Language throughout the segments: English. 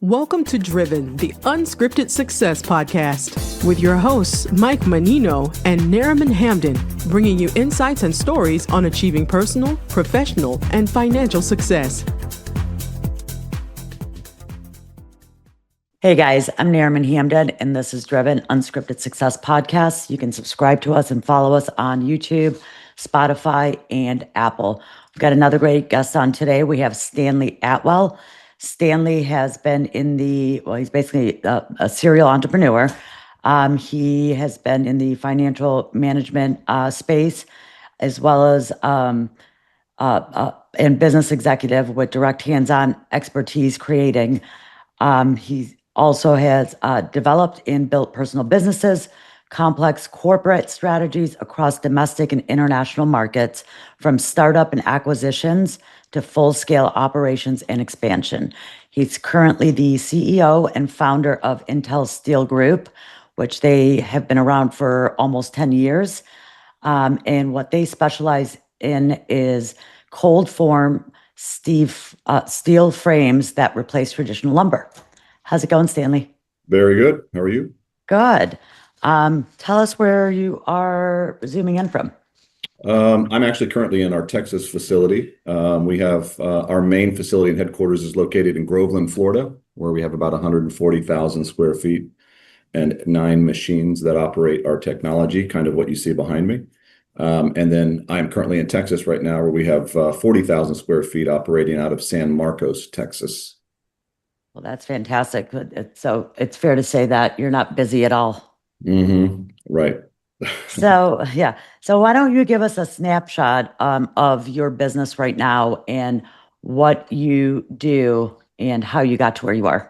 Welcome to Driven, the Unscripted Success podcast, with your hosts, Mike Menino and Nariman Hamden, bringing you insights and stories on achieving personal, professional, and financial success. Hey guys, I'm Nariman Hamden, and this is Driven Unscripted Success podcast. You can subscribe to us and follow us on YouTube, Spotify, and Apple. We've got another great guest on today. We have Stanley Adwell. Stanley has been he's basically a serial entrepreneur. He has been in the financial management space, as well as and business executive with direct hands-on expertise creating. He also has developed and built personal businesses, complex corporate strategies across domestic and international markets, from startup and acquisitions to full-scale operations and expansion. He's currently the CEO and founder of IntelliSteel Group, which they have been around for almost 10 years. And what they specialize in is cold form steel frames that replace traditional lumber. How's it going, Stanley? Very good. How are you? Good. Tell us where you are zooming in from. I'm actually currently in our Texas facility. We have our main facility and headquarters is located in Groveland, Florida, where we have about 140,000 square feet and 9 machines that operate our technology, kind of what you see behind me. And then I'm currently in Texas right now, where we have 40,000 square feet operating out of San Marcos, Texas. Well, that's fantastic. So it's fair to say that you're not busy at all. Mm-hmm. Right. So why don't you give us a snapshot of your business right now and what you do and how you got to where you are?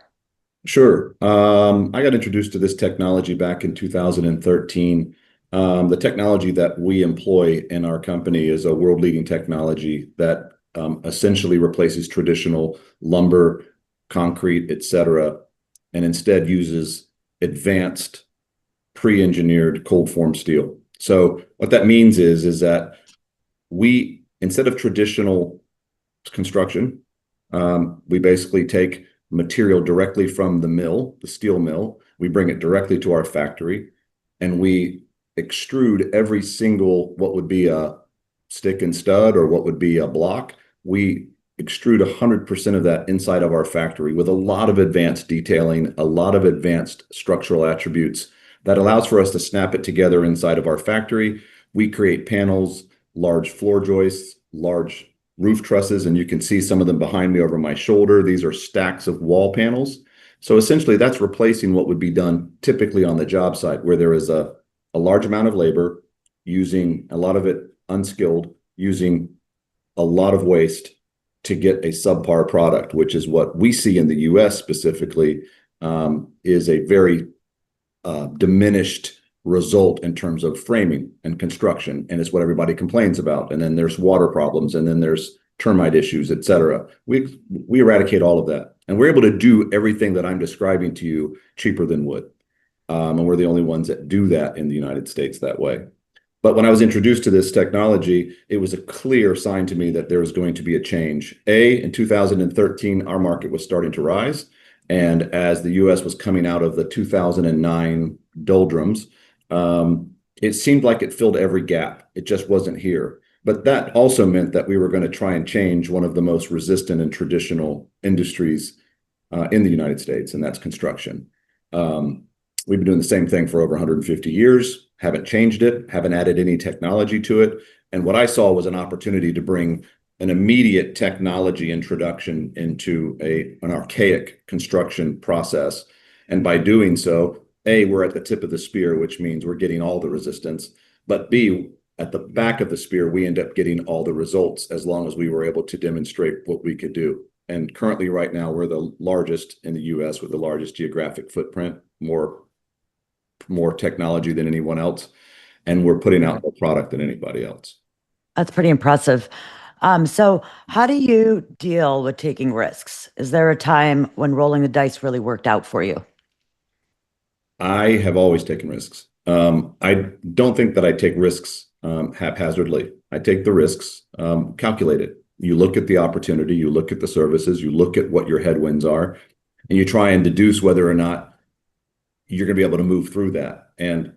Sure. I got introduced to this technology back in 2013. The technology that we employ in our company is a world-leading technology that essentially replaces traditional lumber, concrete, etc., and instead uses advanced pre-engineered cold form steel. So what that means is that we, instead of traditional construction, we basically take material directly from the mill, the steel mill, we bring it directly to our factory, and we extrude every single, what would be a stick and stud or what would be a block. We extrude 100% of that inside of our factory with a lot of advanced detailing, a lot of advanced structural attributes that allows for us to snap it together inside of our factory. We create panels, large floor joists, large roof trusses, and you can see some of them behind me over my shoulder. These are stacks of wall panels. So essentially that's replacing what would be done typically on the job site, where there is a large amount of labor, using a lot of it unskilled, using a lot of waste to get a subpar product, which is what we see in the US specifically, is a very diminished result in terms of framing and construction, and it's what everybody complains about. And then there's water problems, and then there's termite issues, etc. We eradicate all of that, and we're able to do everything that I'm describing to you cheaper than wood. And we're the only ones that do that in the United States that way. But when I was introduced to this technology, it was a clear sign to me that there was going to be a change. In 2013, our market was starting to rise. And as the US was coming out of the 2009 doldrums, it seemed like it filled every gap. It just wasn't here. But that also meant that we were going to try and change one of the most resistant and traditional industries in the United States, and that's construction. We've been doing the same thing for over 150 years, haven't changed it, haven't added any technology to it. And what I saw was an opportunity to bring an immediate technology introduction into an archaic construction process. And by doing so, A, we're at the tip of the spear, which means we're getting all the resistance. But B, at the back of the spear, we end up getting all the results as long as we were able to demonstrate what we could do. And currently right now, we're the largest in the US with the largest geographic footprint, more technology than anyone else. And we're putting out more product than anybody else. That's pretty impressive. So how do you deal with taking risks? Is there a time when rolling the dice really worked out for you? I have always taken risks. I don't think that I take risks haphazardly. I take the risks calculated. You look at the opportunity, you look at the services, you look at what your headwinds are, and you try and deduce whether or not you're going to be able to move through that. And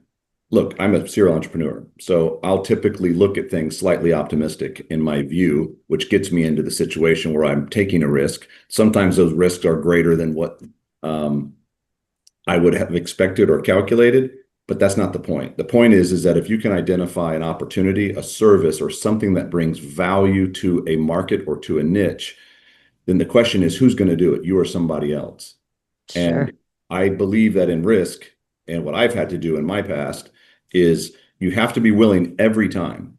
look, I'm a serial entrepreneur, so I'll typically look at things slightly optimistic in my view, which gets me into the situation where I'm taking a risk. Sometimes those risks are greater than what I would have expected or calculated, but that's not the point. The point is that if you can identify an opportunity, a service, or something that brings value to a market or to a niche, then the question is, who's going to do it, you or somebody else? Sure. And I believe that in risk, and what I've had to do in my past, is you have to be willing every time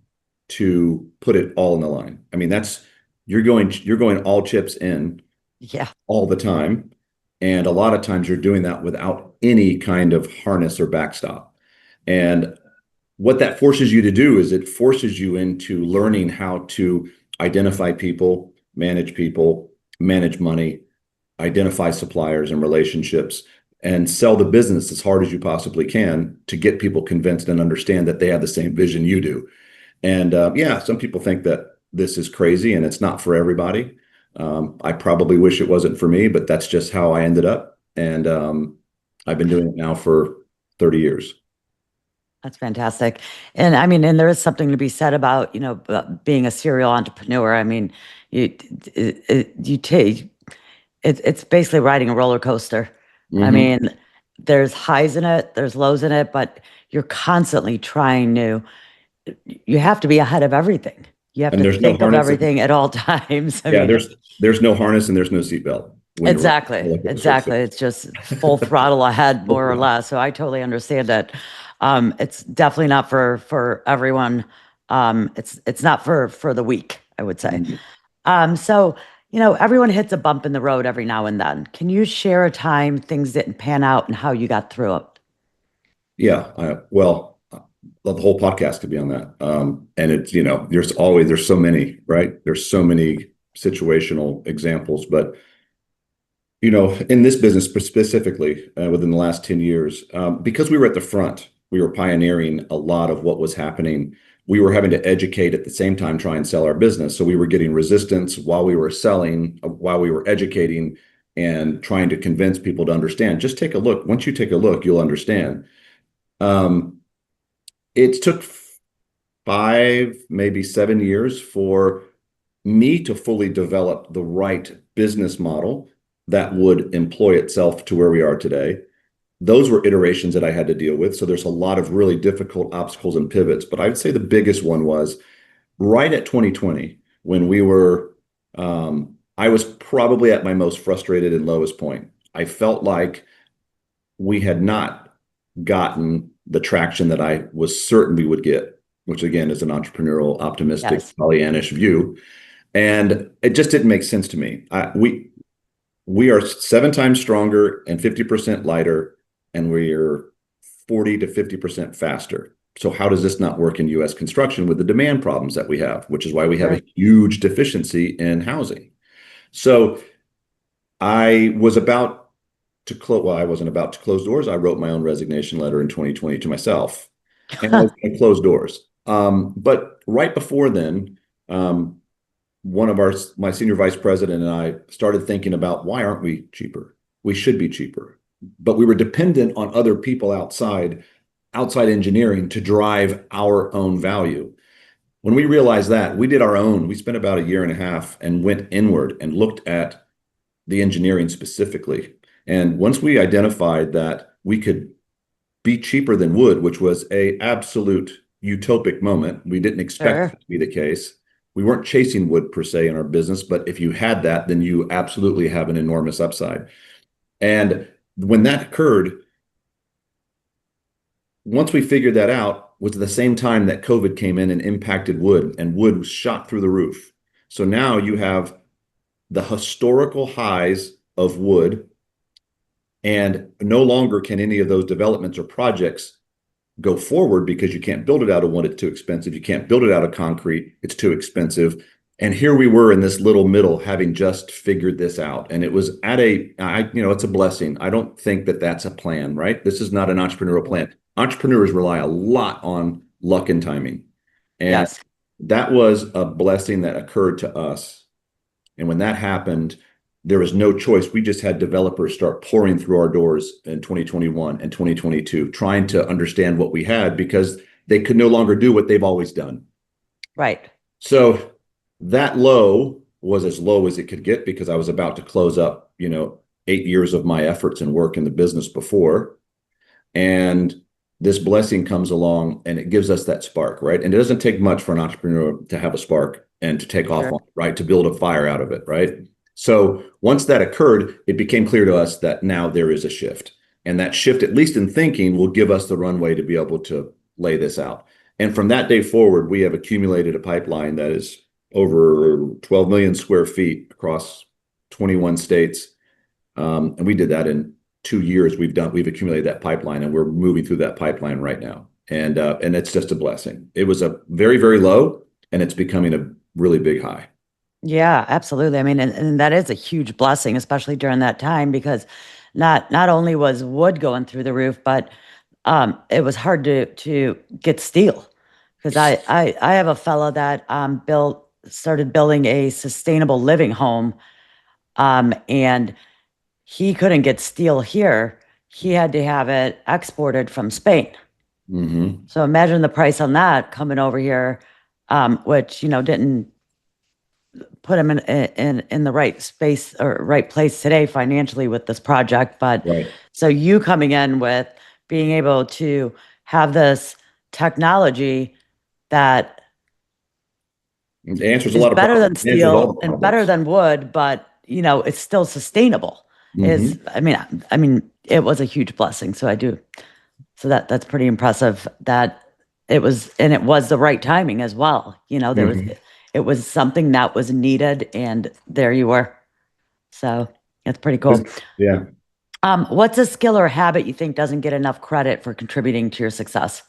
to put it all in the line. I mean, you're going all chips in Yeah. all the time. And a lot of times you're doing that without any kind of harness or backstop. And what that forces you to do is it forces you into learning how to identify people, manage money, identify suppliers and relationships, and sell the business as hard as you possibly can to get people convinced and understand that they have the same vision you do. And yeah, some people think that this is crazy and it's not for everybody. I probably wish it wasn't for me, but that's just how I ended up. And I've been doing it now for 30 years. That's fantastic. And I mean, and there is something to be said about, being a serial entrepreneur. I mean, you take it's basically riding a roller coaster. I mean, there's highs in it, there's lows in it, but you're constantly trying you have to be ahead of everything. You have And to there's no think of harness. everything at all times. I Yeah, mean, there's no harness and there's no seatbelt. exactly. It's just full throttle ahead, more or less. So I totally understand that. It's definitely not for everyone. It's not for the weak, I would say. So, everyone hits a bump in the road every now and then. Can you share a time things didn't pan out and how you got through it? Yeah, well, the whole podcast could be on that. And it's, there's so many, right? There's so many situational examples, but in this business specifically, within the last 10 years, because we were at the front, we were pioneering a lot of what was happening. We were having to educate at the same time, try and sell our business. So we were getting resistance while we were selling, while we were educating and trying to convince people to understand. Just take a look. Once you take a look, you'll understand. It took 5, maybe 7 years for me to fully develop the right business model that would employ itself to where we are today. Those were iterations that I had to deal with. So there's a lot of really difficult obstacles and pivots. But I would say the biggest one was right at 2020, when I was probably at my most frustrated and lowest point. I felt like we had not gotten the traction that I was certain we would get, which again is an entrepreneurial, optimistic, Yes. Pollyannish view. And it just didn't make sense to me. We are 7 times stronger and 50% lighter, and we're 40 to 50% faster. So how does this not work in U.S. construction with the demand problems that we have, which is why we have a huge deficiency in housing. So I was about to close, well, I wasn't about to close doors. I wrote my own resignation letter in 2020 to myself, and I was going to close doors. But right before then, one of my senior vice president and I started thinking about, why aren't we cheaper? We should be cheaper, but we were dependent on other people outside engineering to drive our own value. When we realized that, we spent about 1.5 years and went inward and looked at the engineering specifically. And once we identified that we could be cheaper than wood, which was a absolute utopic moment, we didn't expect that to be the case. We weren't chasing wood per se in our business, but if you had that, then you absolutely have an enormous upside. And when that occurred, once we figured that out, was at the same time that COVID came in and impacted wood, and wood was shot through the roof. So now you have the historical highs of wood, and no longer can any of those developments or projects go forward because you can't build it out of wood, it's too expensive. You can't build it out of concrete, it's too expensive. And here we were in this little middle, having just figured this out. And it was it's a blessing. I don't think that that's a plan, right? This is not an entrepreneurial plan. Entrepreneurs rely a lot on luck and timing. And that was a blessing that occurred to us. And when that happened, there was no choice. We just had developers start pouring through our doors in 2021 and 2022, trying to understand what we had because they could no longer do what they've always done. Right. So that low was as low as it could get because I was about to close up, 8 years of my efforts and work in the business before. And this blessing comes along and it gives us that spark, right? And it doesn't take much for an entrepreneur to have a spark and to take off on it, right? To build a fire out of it, right? So once that occurred, it became clear to us that now there is a shift. And that shift, at least in thinking, will give us the runway to be able to lay this out. And from that day forward, we have accumulated a pipeline that is over 12 million square feet across 21 states. And we did that in 2 years. We've accumulated that pipeline, and we're moving through that pipeline right now. And it's just a blessing. It was a very, very low, and it's becoming a really big high. Yeah, absolutely. I mean, and that is a huge blessing, especially during that time, because not only was wood going through the roof, but it was hard to get steel. Because I have a fellow that started building a sustainable living home, and he couldn't get steel here. He had to have it exported from Spain. Mm-hmm. So imagine the price on that coming over here, which didn't put him in the right space or right place today financially with this project. But Right. So you coming in with being able to have this technology that It answers a is lot of better than problems. It answers all steel the and better problems. than wood, but it's still sustainable. Mhm. I mean, it was a huge blessing. So that's pretty impressive that it was the right timing as well. It was something that was needed, and there you were. So it's pretty cool. Yeah. What's a skill or habit you think doesn't get enough credit for contributing to your success?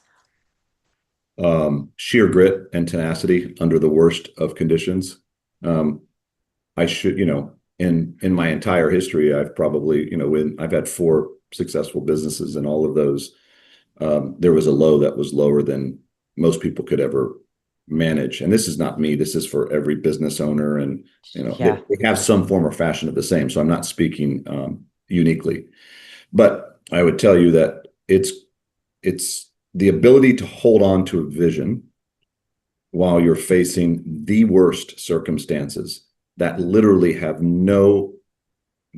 Sheer grit and tenacity under the worst of conditions. I should, in my entire history, I've probably, I've had 4 successful businesses, and all of those, there was a low that was lower than most people could ever manage. And this is not me. This is for every business owner, and Yeah. they have some form or fashion of the same. So I'm not speaking uniquely, but I would tell you that it's the ability to hold on to a vision while you're facing the worst circumstances that literally have no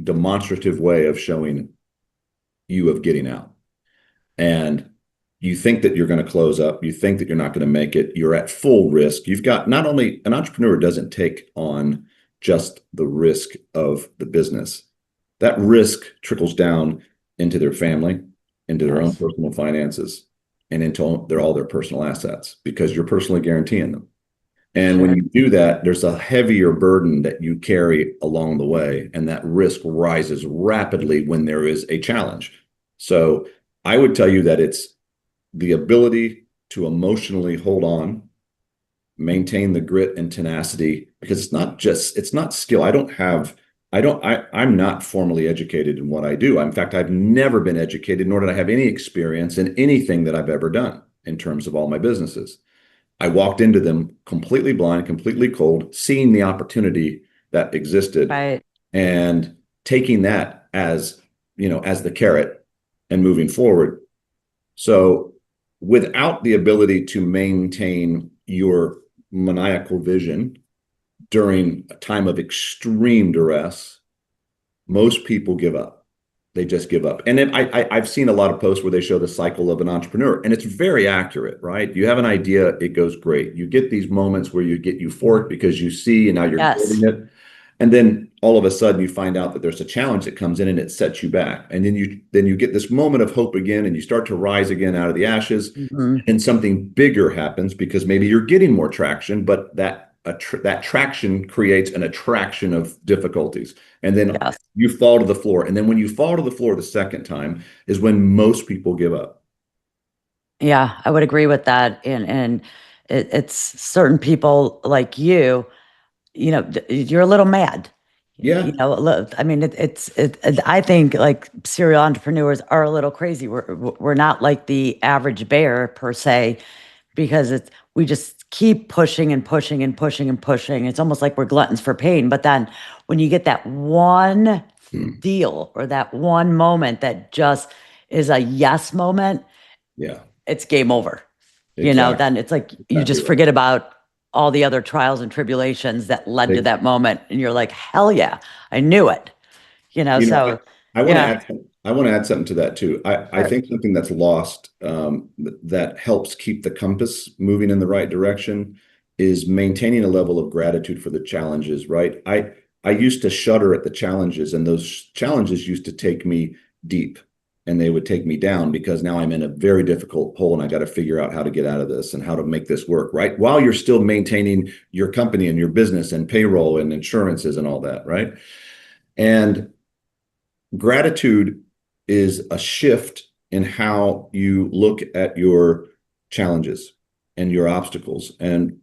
demonstrative way of showing you of getting out. And you think that you're going to close up, you think that you're not going to make it, you're at full risk. You've got, not only an entrepreneur doesn't take on just the risk of the business, that risk trickles down into their family, into their own personal finances, and into all their personal assets, because you're personally guaranteeing them. And when you do that, there's a heavier burden that you carry along the way, and that risk rises rapidly when there is a challenge. So I would tell you that it's the ability to emotionally hold on, maintain the grit and tenacity, because it's not skill. I'm not formally educated in what I do. In fact, I've never been educated, nor did I have any experience in anything that I've ever done in terms of all my businesses. I walked into them completely blind, completely cold, seeing the opportunity that existed, Right. and taking that as the carrot and moving forward. So without the ability to maintain your maniacal vision during a time of extreme duress, most people give up. They just give up. And then I've seen a lot of posts where they show the cycle of an entrepreneur, and it's very accurate, right? You have an idea, it goes great. You get these moments where you get euphoric because you see, and now you're building it. And then all of a sudden you find out that there's a challenge that comes in and it sets you back. And then you get this moment of hope again, and you start to rise again out of the ashes. Mm-hmm. And something bigger happens because maybe you're getting more traction, but that traction creates an attraction of difficulties. And then you fall to the floor. And then when you fall to the floor the second time is when most people give up. Yeah, I would agree with that. And it's certain people like you, you're a little mad. Yeah. I mean, I think like serial entrepreneurs are a little crazy. We're not like the average bear per se, because we just keep pushing and pushing and pushing and pushing. It's almost like we're gluttons for pain. But then when you get that one deal or that one moment that just is a yes moment, Yeah, it's game over. exactly. Then it's like you Exactly just right. forget about all the other trials and tribulations that led to that moment. And you're like, hell yeah, I knew it. So I want to yeah, add, I want to add something to that too. I sure. think something that's lost, that helps keep the compass moving in the right direction is maintaining a level of gratitude for the challenges, right? I used to shudder at the challenges, and those challenges used to take me deep, and they would take me down because now I'm in a very difficult hole and I got to figure out how to get out of this and how to make this work, right? While you're still maintaining your company and your business and payroll and insurances and all that, right? And gratitude is a shift in how you look at your challenges and your obstacles. And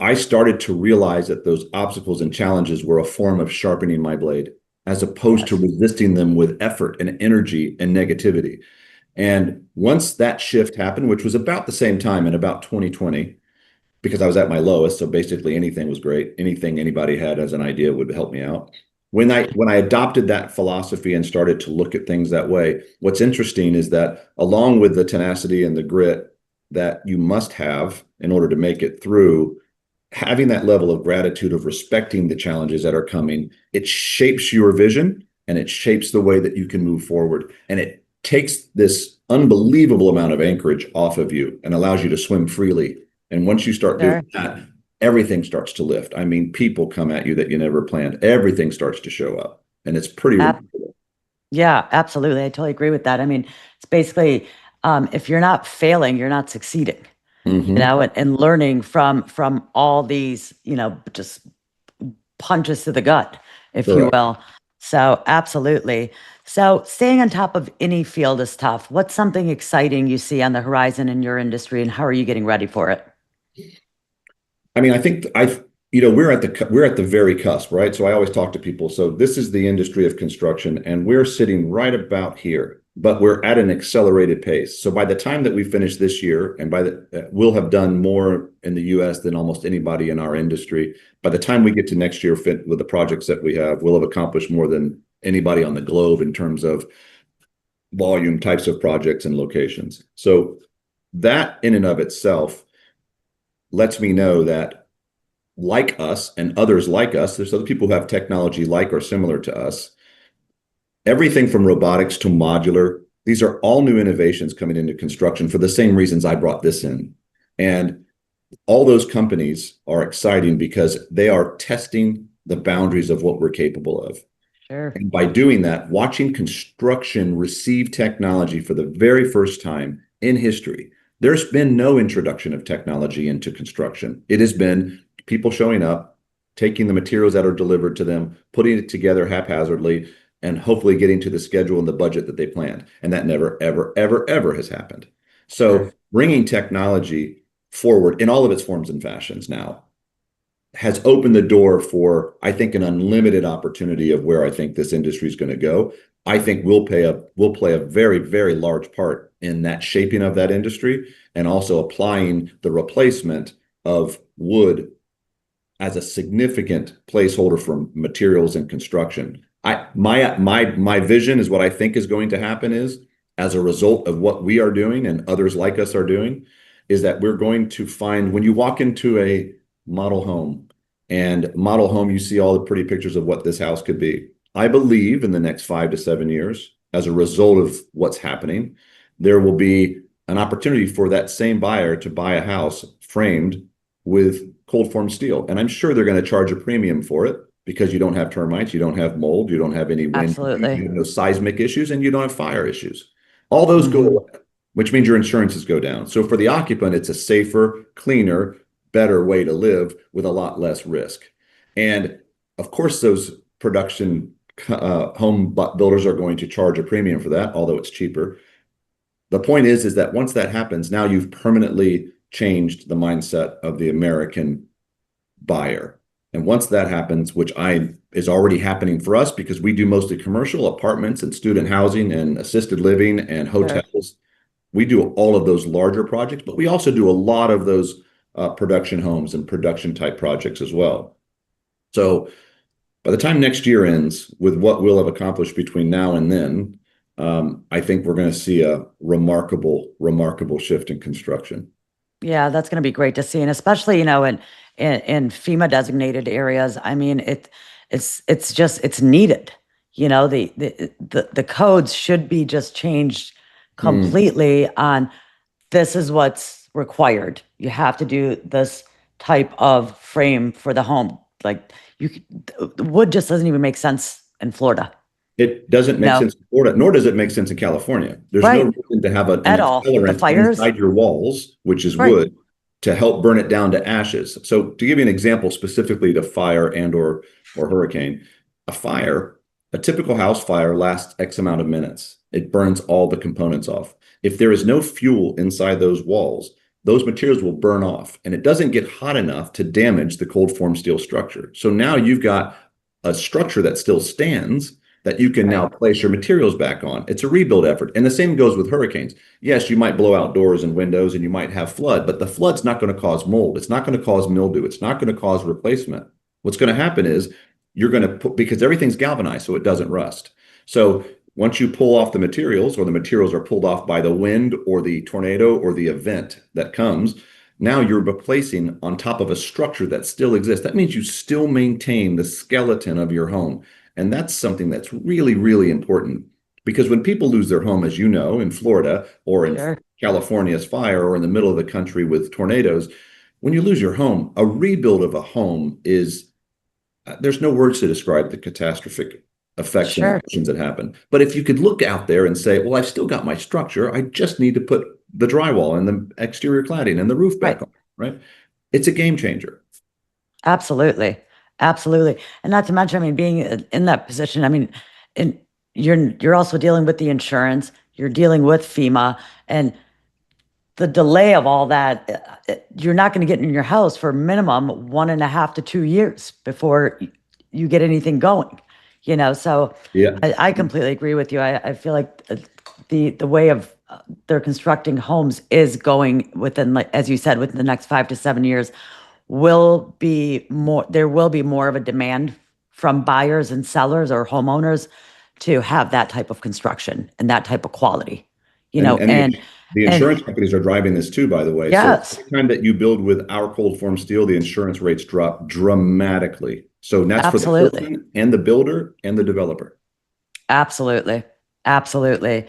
I started to realize that those obstacles and challenges were a form of sharpening my blade, as opposed to Yes. resisting them with effort and energy and negativity. And once that shift happened, which was about the same time in about 2020, because I was at my lowest, so basically anything was great. Anything anybody had as an idea would help me out. When I adopted that philosophy and started to look at things that way, what's interesting is that along with the tenacity and the grit that you must have in order to make it through, having that level of gratitude, of respecting the challenges that are coming, it shapes your vision and it shapes the way that you can move forward. And it takes this unbelievable amount of anchorage off of you and allows you to swim freely. And once you start doing Sure. that, everything starts to lift. I mean, people come at you that you never planned. Everything starts to show up. And it's pretty Ab- remarkable. yeah, absolutely. I totally agree with that. I mean, it's basically, if you're not failing, you're not succeeding, Mm-hmm. and learning from all these, just punches to the gut, if you Correct. will. So absolutely. So staying on top of any field is tough. What's something exciting you see on the horizon in your industry, and how are you getting ready for it? I mean, I think we're at the very cusp, right? So I always talk to people. So this is the industry of construction, and we're sitting right about here, but we're at an accelerated pace. So by the time that we finish this year, and we'll have done more in the U.S. than almost anybody in our industry. By the time we get to next year, fit with the projects that we have, we'll have accomplished more than anybody on the globe in terms of volume, types of projects, and locations. So that in and of itself lets me know that, like us and others like us, there's other people who have technology like or similar to us. Everything from robotics to modular, these are all new innovations coming into construction for the same reasons I brought this in. And all those companies are exciting because they are testing the boundaries of what we're capable of. Sure. And by doing that, watching construction receive technology for the very first time in history, there's been no introduction of technology into construction. It has been people showing up, taking the materials that are delivered to them, putting it together haphazardly, and hopefully getting to the schedule and the budget that they planned. And that never, ever, ever, ever has happened. So Sure. bringing technology forward in all of its forms and fashions now has opened the door for, I think, an unlimited opportunity of where I think this industry is going to go. I think we'll play a very, very large part in that shaping of that industry, and also applying the replacement of wood as a significant placeholder for materials and construction. My vision is what I think is going to happen is, as a result of what we are doing and others like us are doing, is that we're going to find, when you walk into a model home, you see all the pretty pictures of what this house could be. I believe in the next 5 to 7 years, as a result of what's happening, there will be an opportunity for that same buyer to buy a house framed with cold form steel. And I'm sure they're going to charge a premium for it because you don't have termites, you don't have mold, you don't have any wind, you Absolutely. have no seismic issues, and you don't have fire issues. All those go Mhm. away, which means your insurances go down. So for the occupant, it's a safer, cleaner, better way to live with a lot less risk. And of course, those production home builders are going to charge a premium for that, although it's cheaper. The point is that once that happens, now you've permanently changed the mindset of the American buyer. And once that happens, which is already happening for us because we do mostly commercial apartments and student housing and assisted living and Sure. hotels. We do all of those larger projects, but we also do a lot of those production homes and production type projects as well. So By the time next year ends, with what we'll have accomplished between now and then, I think we're going to see a remarkable shift in construction. Yeah, that's going to be great to see, and especially in FEMA designated areas. I mean, it's just it's needed. The codes should be just changed completely on this is what's required. You have to do this type of frame for the home. Like the wood just doesn't even make sense in Florida. It doesn't make No, sense in Florida, nor does it make sense in California. There's no right, reason to have an at all. The accelerant fires, inside your walls, which is right, wood, to help burn it down to ashes. So to give you an example specifically to fire and or hurricane, a fire, a typical house fire lasts X amount of minutes. It burns all the components off. If there is no fuel inside those walls, those materials will burn off, and it doesn't get hot enough to damage the cold form steel structure. So now you've got a structure that still stands that you can now right, place your materials back on. It's a rebuild effort. And the same goes with hurricanes. Yes, you might blow out doors and windows and you might have flood, but the flood's not going to cause mold. It's not going to cause mildew. It's not going to cause replacement. What's going to happen is you're going to put, because everything's galvanized so it doesn't rust. So once you pull off the materials, or the materials are pulled off by the wind or the tornado or the event that comes, now you're replacing on top of a structure that still exists. That means you still maintain the skeleton of your home. And that's something that's really important, because when people lose their home, as you know, in Florida or in sure, California's fire or in the middle of the country with tornadoes, when you lose your home, a rebuild of a home is, there's no words to describe the catastrophic effects and sure, emotions that happen. But if you could look out there and say, well, I've still got my structure, I just need to put the drywall and the exterior cladding and the roof back right. on, right? It's a game changer. Absolutely. Absolutely. And not to mention, I mean, being in that position, I mean, and you're also dealing with the insurance, you're dealing with FEMA, and the delay of all that, you're not going to get in your house for minimum 1.5 to 2 years before you get anything going. So Yeah. I completely agree with you. I feel like the way of they're constructing homes is going within, like, as you said, within the next 5 to 7 years there will be more of a demand from buyers and sellers or homeowners to have that type of construction and that type of quality, And the and insurance companies are driving this too, by the way. So yes, every time that you build with our cold form steel, the insurance rates drop dramatically. So that's for the absolutely, person and the builder and the developer. absolutely, absolutely.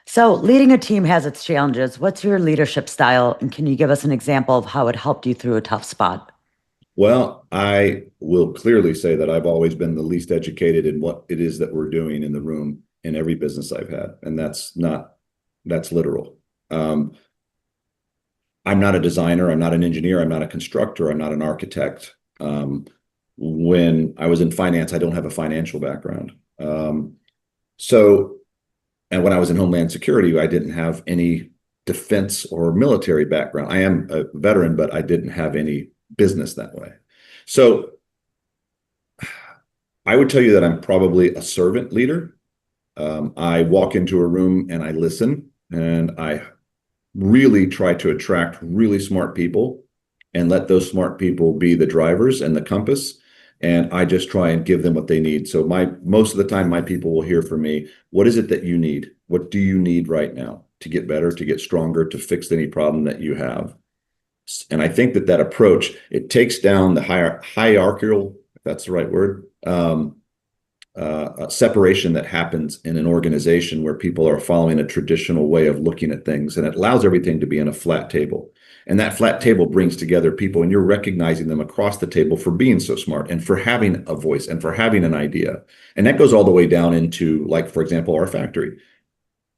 So leading a team has its challenges. What's your leadership style? And can you give us an example of how it helped you through a tough spot? Well, I will clearly say that I've always been the least educated in what it is that we're doing in the room in every business I've had. And that's literal. I'm not a designer. I'm not an engineer. I'm not a constructor. I'm not an architect. When I was in finance, I don't have a financial background. So, and when I was in Homeland Security, I didn't have any defense or military background. I am a veteran, but I didn't have any business that way. So I would tell you that I'm probably a servant leader. I walk into a room and I listen, and I really try to attract really smart people and let those smart people be the drivers and the compass. And I just try and give them what they need. So most of the time, my people will hear from me, what is it that you need? What do you need right now to get better, to get stronger, to fix any problem that you have? And I think that approach, it takes down the hierarchical, if that's the right word, separation that happens in an organization where people are following a traditional way of looking at things, and it allows everything to be in a flat table. And that flat table brings together people, and you're recognizing them across the table for being so smart and for having a voice and for having an idea. And that goes all the way down into, like, for example, our factory.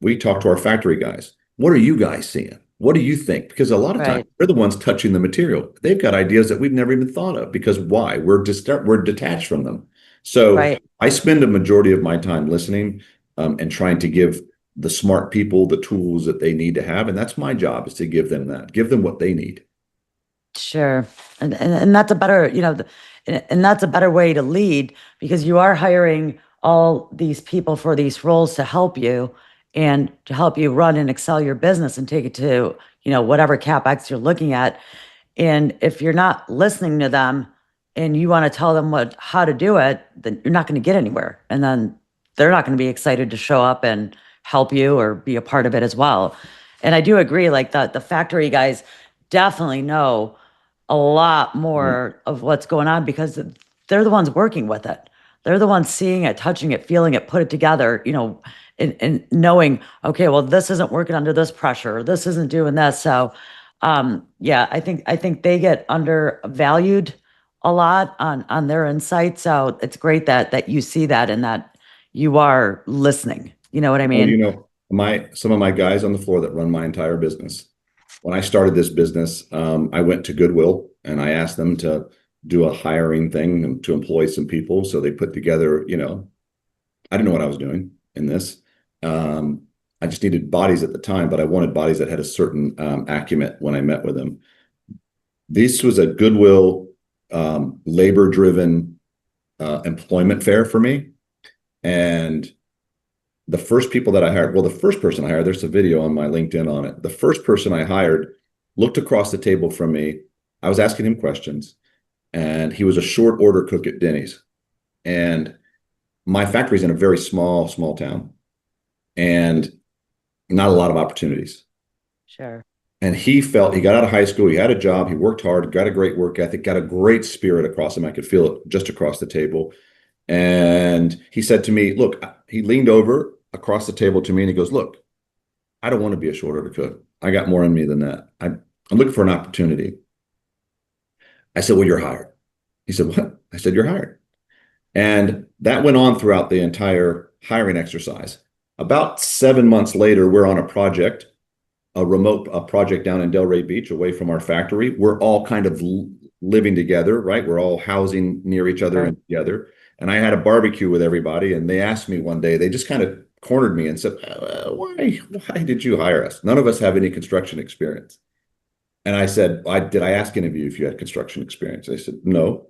We talk to our factory guys. What are you guys seeing? What do you think? Because a lot of times Right, they're the ones touching the material. They've got ideas that we've never even thought of, because why? We're detached from them. So right. I spend a majority of my time listening, and trying to give the smart people the tools that they need to have. And that's my job, is to give them that, give them what they need. Sure. And that's a better, and that's a better way to lead, because you are hiring all these people for these roles to help you and to help you run and excel your business and take it to, whatever CapEx you're looking at. And if you're not listening to them, and you want to tell them how to do it, then you're not going to get anywhere. And then they're not going to be excited to show up and help you or be a part of it as well. And I do agree, like the factory guys definitely know a lot more of what's going on because they're the ones working with it. They're the ones seeing it, touching it, feeling it, put it together, and knowing, okay, well, this isn't working under this pressure, this isn't doing this. So yeah, I think they get undervalued a lot on their insight. So it's great that you see that and that you are listening. You know what I Well, mean? some of my guys on the floor that run my entire business. When I started this business, I went to Goodwill and I asked them to do a hiring thing and to employ some people. So they put together, I didn't know what I was doing in this. I just needed bodies at the time, but I wanted bodies that had a certain acumen when I met with them. This was a Goodwill labor-driven employment fair for me. And the first people that I hired, well, the first person I hired, there's a video on my LinkedIn on it. The first person I hired looked across the table from me. I was asking him questions, and he was a short order cook at Denny's. And my factory's in a very small town and not a lot of opportunities. Sure. And he got out of high school, he had a job, he worked hard, got a great work ethic, got a great spirit across him. I could feel it just across the table. And he said to me, look, he leaned over across the table to me and he goes, look, I don't want to be a short order cook. I got more in me than that. I'm looking for an opportunity. I said, well, you're hired. He said, what? I said, you're hired. And that went on throughout the entire hiring exercise. About 7 months later, we're on a project, a project down in Delray Beach, away from our factory. We're all kind of living together, right? We're all housing near each other and together. And I had a barbecue with everybody, and they asked me one day, they just kind of cornered me and said, why did you hire us? None of us have any construction experience. And I said, did I ask any of you if you had construction experience? They said, no.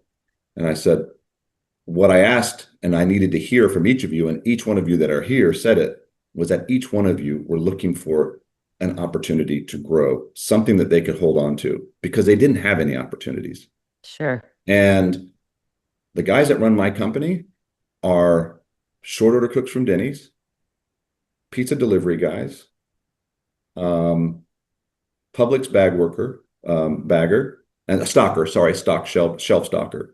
And I said, what I asked and I needed to hear from each of you, and each one of you that are here said it, was that each one of you were looking for an opportunity to grow, something that they could hold on to, because they didn't have any opportunities. Sure. And the guys that run my company are short order cooks from Denny's, pizza delivery guys, Publix bagger, and a stocker, shelf stocker.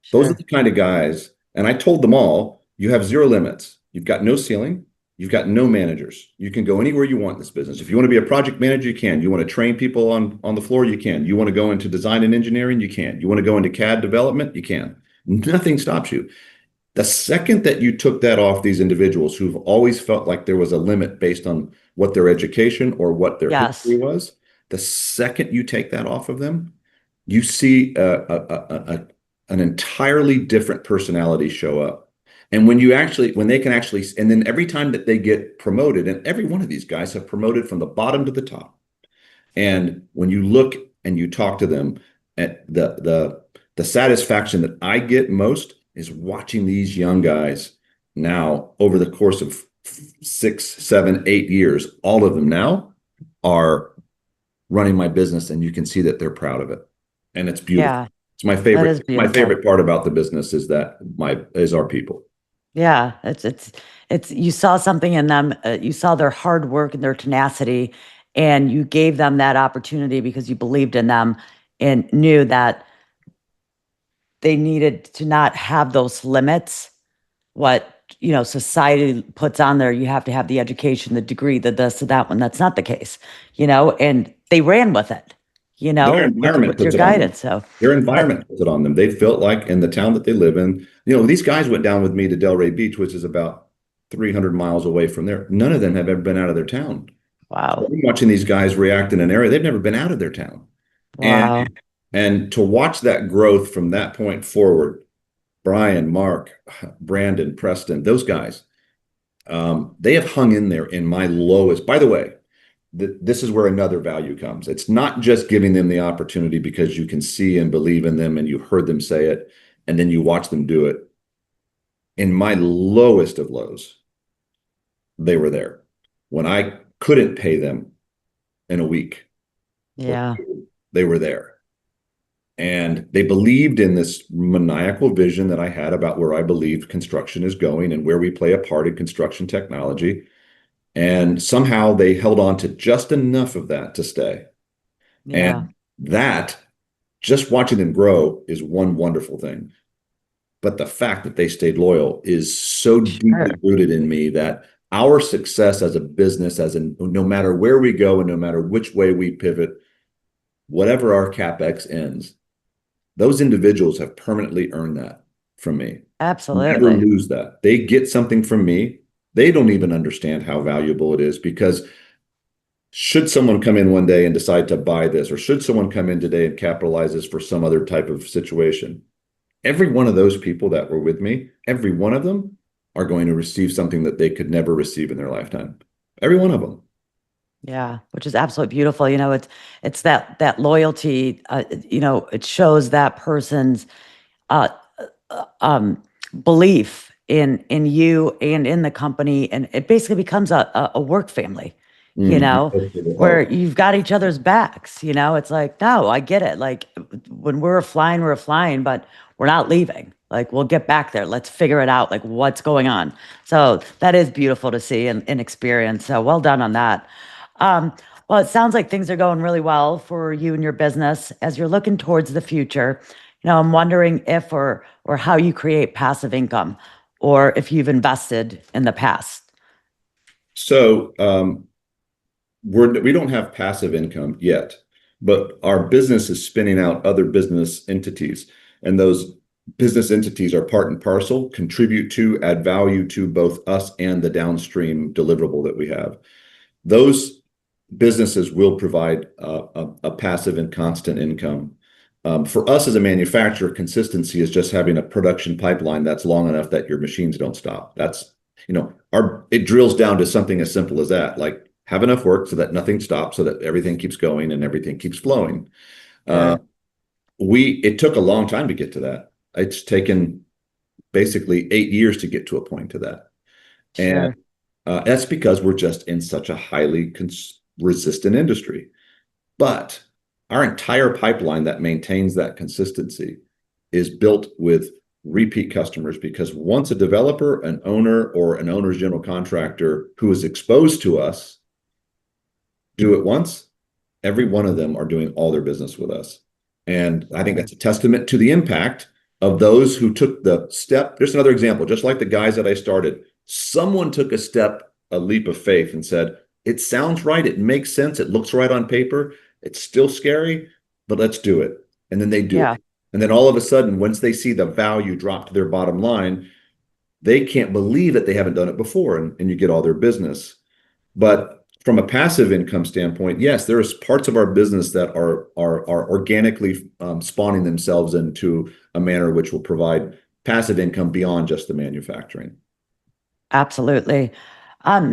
Sure. Those are the kind of guys. And I told them all, you have zero limits. You've got no ceiling. You've got no managers. You can go anywhere you want in this business. If you want to be a project manager, you can. You want to train people on the floor, you can. You want to go into design and engineering, you can. You want to go into CAD development, you can. Nothing stops you. The second that you took that off these individuals who've always felt like there was a limit based on what their education or what their history was, the second you take that off of them, you see an entirely different personality show up. And when they can actually, and then every time that they get promoted, and every one of these guys have promoted from the bottom to the top. And when you look and you talk to them, at the satisfaction that I get most is watching these young guys now over the course of 6, 7, 8 years. All of them now are running my business, and you can see that they're proud of it. And it's beautiful. Yeah. It's my favorite. My favorite part about the business is our people. Yeah, it's you saw something in them, you saw their hard work and their tenacity, and you gave them that opportunity because you believed in them and knew that they needed to not have those limits. What, society puts on there, you have to have the education, the degree, the this, the that one. That's not the case, and they ran with it. Their environment with your guidance. So their environment puts it on them. They felt like in the town that they live in, these guys went down with me to Delray Beach, which is about 300 miles away from there. None of them have ever been out of their town. Wow. So I'm watching these guys react in an area they've never been out of their town. Wow. And to watch that growth from that point forward, Brian, Mark, Brandon, Preston, those guys, they have hung in there in my lowest. By the way, this is where another value comes. It's not just giving them the opportunity because you can see and believe in them and you heard them say it and then you watch them do it. In my lowest of lows, they were there. When I couldn't pay them in a week, yeah, they were there. And they believed in this maniacal vision that I had about where I believed construction is going and where we play a part in construction technology. And somehow they held on to just enough of that to stay. Yeah. And that, just watching them grow is one wonderful thing. But the fact that they stayed loyal is so deeply Sure. rooted in me that our success as a business, no matter where we go and no matter which way we pivot, whatever our CapEx ends, those individuals have permanently earned that from me. Never Absolutely. lose that. They get something from me. They don't even understand how valuable it is, because should someone come in one day and decide to buy this, or should someone come in today and capitalize this for some other type of situation, every one of those people that were with me, every one of them are going to receive something that they could never receive in their lifetime. Every one of them. Yeah, which is absolutely beautiful. It's that loyalty. It shows that person's uh, belief in you and in the company, and it basically becomes a work family. Where you've got each other's backs. It's like, no, I get it. Like when we're flying, but we're not leaving. Like we'll get back there. Let's figure it out. Like what's going on. So that is beautiful to see and experience. So well done on that. Um, well, it sounds like things are going really well for you and your business. As you're looking towards the future, I'm wondering if or how you create passive income, or if you've invested in the past. So we don't have passive income yet, but our business is spinning out other business entities, and those business entities are part and parcel, contribute to, add value to both us and the downstream deliverable that we have. Those businesses will provide a passive and constant income. For us as a manufacturer, consistency is just having a production pipeline that's long enough that your machines don't stop. It drills down to something as simple as that, like have enough work so that nothing stops, so that everything keeps going and everything keeps flowing. Sure. It took a long time to get to that. It's taken basically 8 years to get to a point to that. And Sure. that's because we're just in such a highly resistant industry. But our entire pipeline that maintains that consistency is built with repeat customers, because once a developer, an owner, or an owner's general contractor who is exposed to us do it once, every one of them are doing all their business with us. And I think that's a testament to the impact of those who took the step. There's another example, just like the guys that I started. Someone took a leap of faith and said, it sounds right, it makes sense, it looks right on paper, it's still scary, but let's do it. And then they do Yeah. it. And then all of a sudden, once they see the value drop to their bottom line, they can't believe that they haven't done it before, and you get all their business. But from a passive income standpoint, yes, there's parts of our business that are organically spawning themselves into a manner which will provide passive income beyond just the manufacturing. Absolutely.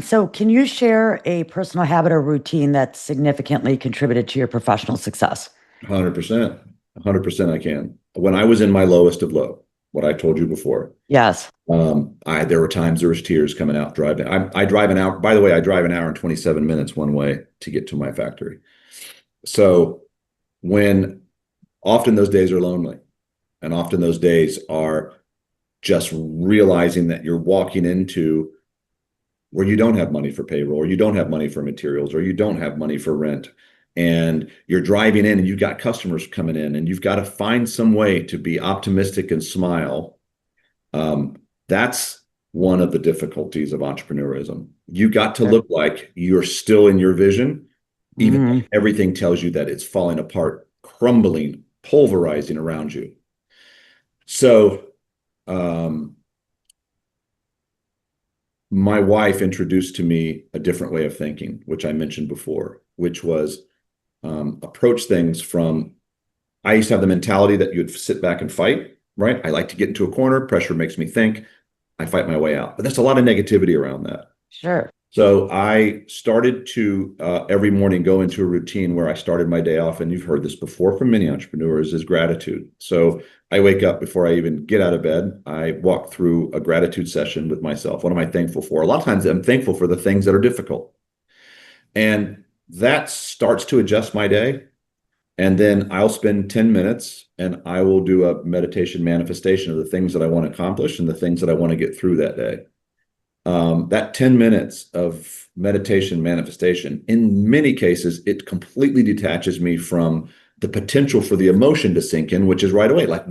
So can you share a personal habit or routine that significantly contributed to your professional success? 100%. 100% I can. When I was in my lowest of low, what I told you before, Yes. there were times there was tears coming out driving. I drive an hour. By the way, I drive an hour and 27 minutes one way to get to my factory. So when often those days are lonely, and often those days are just realizing that you're walking into where you don't have money for payroll, or you don't have money for materials, or you don't have money for rent, and you're driving in and you've got customers coming in, and you've got to find some way to be optimistic and smile. That's one of the difficulties of entrepreneurism. You got to look like you're still in your vision, even though everything tells you that it's falling apart, crumbling, pulverizing around you. So my wife introduced to me a different way of thinking, which I mentioned before, which was approach things from, I used to have the mentality that you'd sit back and fight, right? I like to get into a corner, pressure makes me think, I fight my way out. But there's a lot of negativity around that. Sure. So I started to every morning go into a routine where I started my day off, and you've heard this before from many entrepreneurs, is gratitude. So I wake up before I even get out of bed. I walk through a gratitude session with myself. What am I thankful for? A lot of times I'm thankful for the things that are difficult. And that starts to adjust my day. And then I'll spend 10 minutes and I will do a meditation manifestation of the things that I want to accomplish and the things that I want to get through that day. That 10 minutes of meditation manifestation, in many cases, it completely detaches me from the potential for the emotion to sink in, which is right away. Like,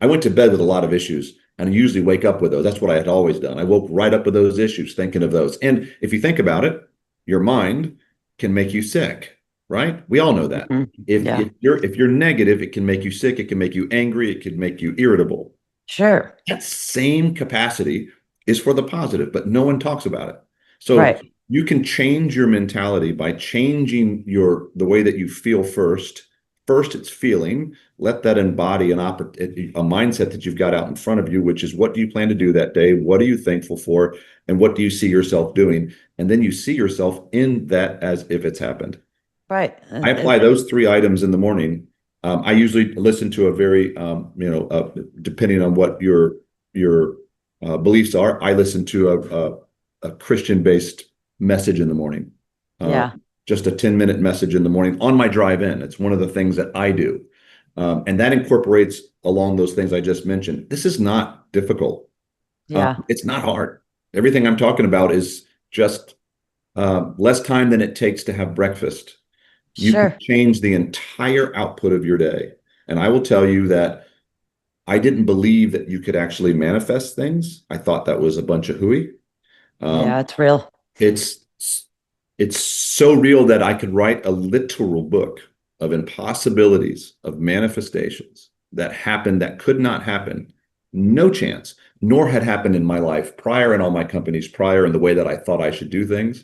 I went to bed with a lot of issues and I usually wake up with those. That's what I had always done. I woke right up with those issues, thinking of those. And if you think about it, your mind can make you sick, right? We all know that. If you're negative, it can make you sick. It can make you angry. It can make you irritable. Sure. That same capacity is for the positive, but no one talks about it. So you can change your mentality by changing the way that you feel first. First, it's feeling. Let that embody a mindset that you've got out in front of you, which is, what do you plan to do that day? What are you thankful for? And what do you see yourself doing? And then you see yourself in that as if it's happened. Right. I apply those 3 items in the morning. I usually listen to a very, depending on what your beliefs are, I listen to a Christian-based message in the morning. Just a 10-minute message in the morning on my drive in. It's one of the things that I do. And that incorporates along those things I just mentioned. This is not difficult. It's not hard. Everything I'm talking about is just less time than it takes to have breakfast. You can change the entire output of your day. And I will tell you that I didn't believe that you could actually manifest things. I thought that was a bunch of hooey. It's real. It's so real that I could write a literal book of impossibilities, of manifestations that happened that could not happen. No chance, nor had happened in my life prior, and all my companies prior, and the way that I thought I should do things.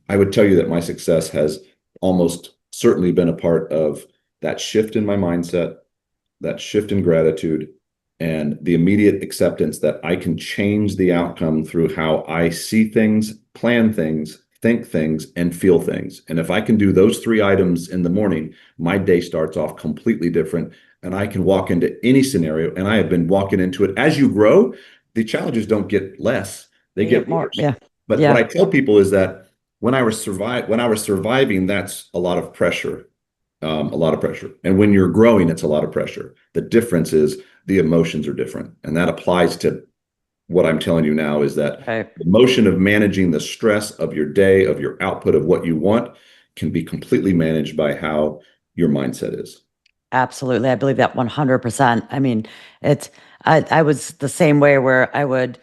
I would tell you that my success has almost certainly been a part of that shift in my mindset, that shift in gratitude, and the immediate acceptance that I can change the outcome through how I see things, plan things, think things, and feel things. And if I can do those 3 items in the morning, my day starts off completely different, and I can walk into any scenario. And I have been walking into it. As you grow, the challenges don't get less; they get more. worse. But what I tell people is that when I was surviving, that's a lot of pressure. And when you're growing, it's a lot of pressure. The difference is the emotions are different. And that applies to what I'm telling you now, is that the motion of managing the stress of your day, of your output, of what you want, can be completely managed by how your mindset is. Absolutely. I believe that 100%. I mean, I was the same way, where I would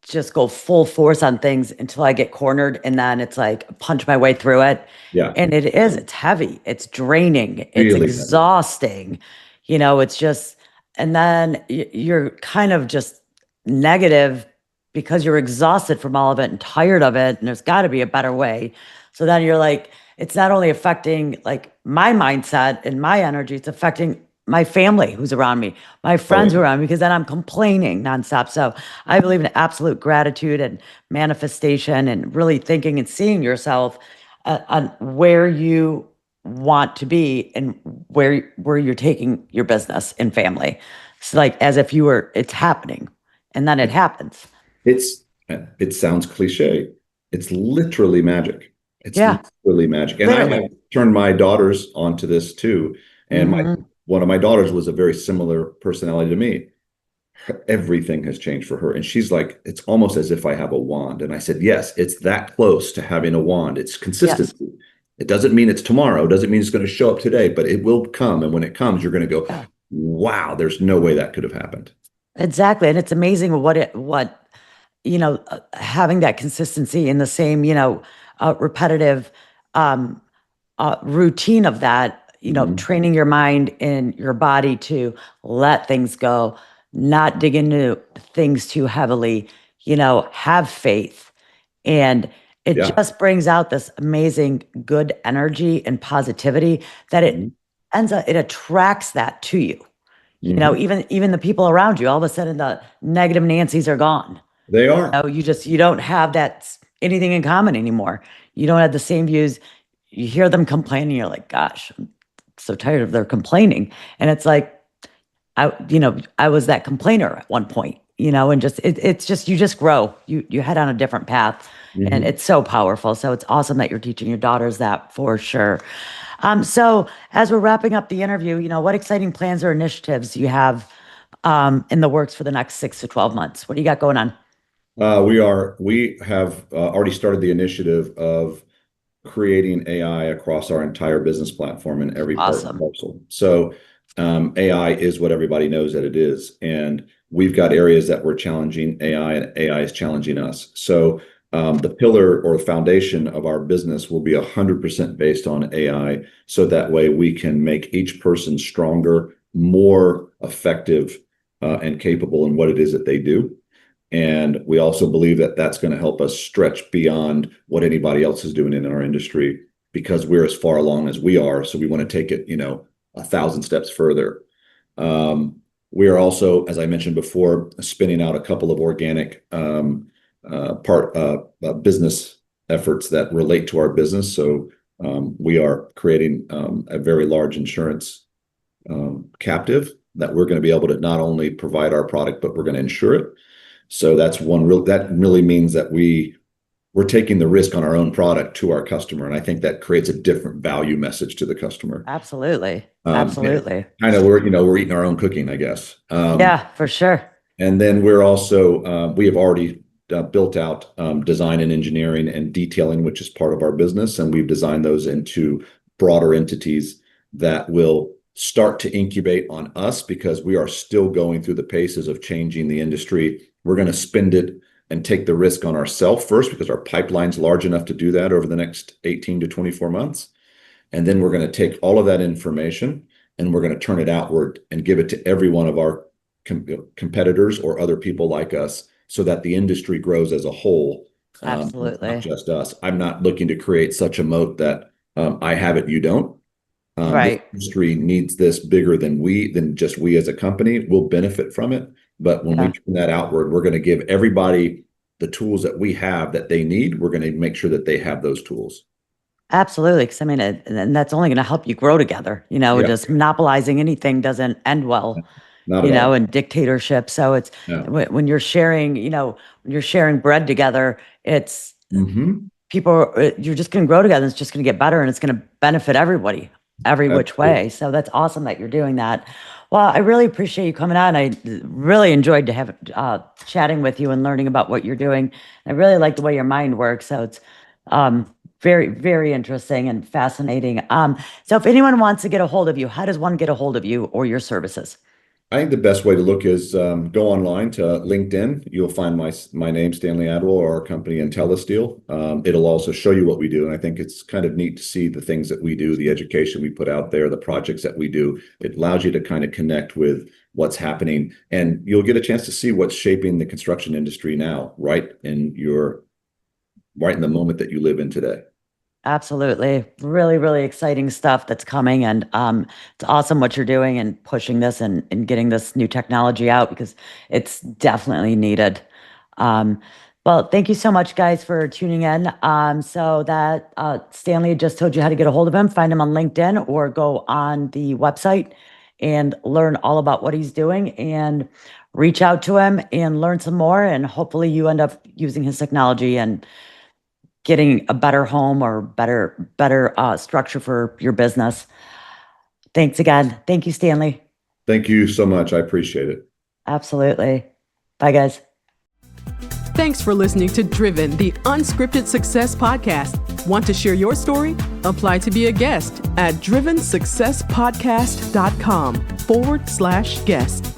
just go full force on things until I get cornered, and then it's like punch my way through it. And it's heavy, it's draining, it's really exhausting. It's just, and then you're kind of just negative because you're exhausted from all of it and tired of it, and there's got to be a better way. So then you're like, it's not only affecting like my mindset and my energy, it's affecting my family who's around me, my friends who are around me, because then I'm complaining nonstop. So I believe in absolute gratitude and manifestation, and really thinking and seeing yourself on where you want to be and where you're taking your business and family. It's like as if it's happening, and then it happens. It sounds cliche. It's literally magic. It's literally magic. And I have turned my daughters onto this too. And one of my daughters was a very similar personality to me. Everything has changed for her. And she's like, it's almost as if I have a wand. And I said, yes, it's that close to having a wand. It's consistency. Yes. It doesn't mean it's tomorrow. It doesn't mean it's going to show up today, but it will come. And when it comes, you're going to go, wow, there's no way that could have happened. Exactly. And it's amazing having that consistency in the same, repetitive routine of that, training your mind and your body to let things go, not dig into things too heavily, have faith. And it just brings out this amazing good energy and positivity that it attracts that to you. Even the people around you, all of a sudden the negative Nancys are gone. They are. You don't have anything in common anymore. You don't have the same views. You hear them complaining, you're like, gosh, I'm so tired of their complaining. And it's like, I was that complainer at one point, and it's just, you just grow, you head on a different path, and it's so powerful. So it's awesome that you're teaching your daughters that, for sure. So as we're wrapping up the interview, what exciting plans or initiatives do you have in the works for the next 6 to 12 months? What do you got going on? We have already started the initiative of creating AI across our entire business platform in every part and Awesome. parcel. So AI is what everybody knows that it is. And we've got areas that we're challenging AI and AI is challenging us. So the pillar or foundation of our business will be 100% based on AI. So that way we can make each person stronger, more effective, and capable in what it is that they do. And we also believe that that's going to help us stretch beyond what anybody else is doing in our industry because we're as far along as we are. So we want to take it, 1,000 steps further. We are also, as I mentioned before, spinning out a couple of organic business efforts that relate to our business. So we are creating a very large insurance captive that we're going to be able to not only provide our product, but we're going to insure it. So that really means that we're taking the risk on our own product to our customer. And I think that creates a different value message to the customer. Absolutely. Absolutely. Kind of, we're eating our own cooking, I guess. Yeah, for sure. And then we have already built out design and engineering and detailing, which is part of our business. And we've designed those into broader entities that will start to incubate on us because we are still going through the paces of changing the industry. We're going to spend it and take the risk on ourselves first because our pipeline's large enough to do that over the next 18 to 24 months. And then we're going to take all of that information and we're going to turn it outward and give it to every one of our competitors or other people like us so that the industry grows as a whole. Absolutely. Not just us. I'm not looking to create such a moat that I have it, you don't. Right. This industry needs this bigger than just we as a company. We'll benefit from it. But when we turn that outward, we're going to give everybody the tools that we have that they need. We're going to make sure that they have those tools. Absolutely. Because and that's only going to help you grow together. Just monopolizing anything doesn't end well, in dictatorship. So it's when you're sharing, when you're sharing bread together, it's people, you're just going to grow together. It's just going to get better and it's going to benefit everybody. Every which way. So that's awesome that you're doing that. Well, I really appreciate you coming on. I really enjoyed chatting with you and learning about what you're doing. I really like the way your mind works. So it's very, very interesting and fascinating. So if anyone wants to get a hold of you, how does one get a hold of you or your services? I think the best way to look is go online to LinkedIn. You'll find my name, Stanley Adwell, or our company, IntelliSteel. It'll also show you what we do. And I think it's kind of neat to see the things that we do, the education we put out there, the projects that we do. It allows you to kind of connect with what's happening. And you'll get a chance to see what's shaping the construction industry now, right in the moment that you live in today. Absolutely. Really, really exciting stuff that's coming. And it's awesome what you're doing and pushing this and getting this new technology out because it's definitely needed. Well, thank you so much, guys, for tuning in. So that Stanley just told you how to get a hold of him. Find him on LinkedIn or go on the website and learn all about what he's doing and reach out to him and learn some more. And hopefully you end up using his technology and getting a better home or better structure for your business. Thanks again. Thank you, Stanley. Thank you so much. I appreciate it. Absolutely. Bye, guys. Thanks for listening to Driven, the Unscripted Success Podcast. Want to share your story? Apply to be a guest at drivensuccesspodcast.com/guest.